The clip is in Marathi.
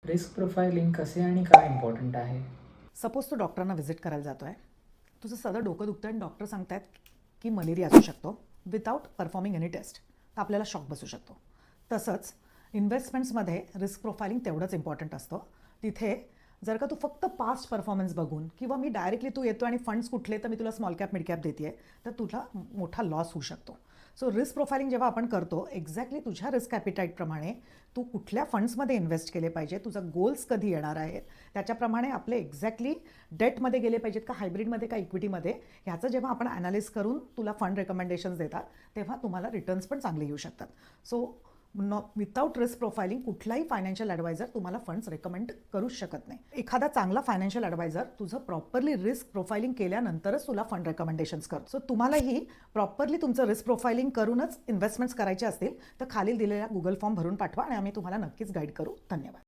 रिस्क प्रोफाइलिंग कसे आणि का इम्पॉर्टंट आहे? सपोज तू डॉक्टरांना व्हिजिट करायला जातो आहे. तुझं सगळं डोकं दुखतं आणि डॉक्टर सांगतायत की मलेरिया असू शकतो विदाऊट परफॉर्मिंग एनी टेस्ट. तर आपल्याला शॉक बसू शकतो. तसंच इन्व्हेस्टमेंट्समध्ये रिस्क प्रोफाइलिंग तेवढंच इम्पॉर्टंट असतं. तिथे जर का तू फक्त पास्ट परफॉर्मन्स बघून किंवा मी डायरेक्टली तू येतो आणि फंड्स कुठले तर मी तुला स्मॉल कॅप मिड कॅप देते आहे, तर तुला मोठा लॉस होऊ शकतो. सो रिस्क प्रोफाइलिंग जेव्हा आपण करतो एक्झॅक्टली तुझ्या रिस्क ॲपिटाईटप्रमाणे तू कुठल्या फंड्समध्ये इन्व्हेस्ट केले पाहिजे, तुझा गोल्स कधी येणार आहेत, त्याच्याप्रमाणे आपले एक्झॅक्टली डेटमध्ये गेले पाहिजेत का हायब्रिडमध्ये का इक्विटीमध्ये, ह्याचं जेव्हा आपण ॲनालिस करून तुला फंड रेकमेंडेशन्स देतात तेव्हा तुम्हाला रिटर्न्स पण चांगले येऊ शकतात. सो विदाऊट रिस्क प्रोफाइलिंग कुठलाही फायनान्शियल ॲडवायझर तुम्हाला फंड्स रेकमेंड करूच शकत नाही. एखादा चांगला फायनान्शियल ॲडवायझर तुझं प्रॉपरली रिस्क प्रोफाइलिंग केल्यानंतरच तुला फंड रेकमेंडेशन्स करतो. सो तुम्हालाही प्रॉपरली तुमचं रिस्क प्रोफाइलिंग करूनच इन्व्हेस्टमेंट्स करायचे असतील तर खालील दिलेल्या गुगल फॉर्म भरून पाठवा आणि आम्ही तुम्हाला नक्कीच गाईड करू. धन्यवाद.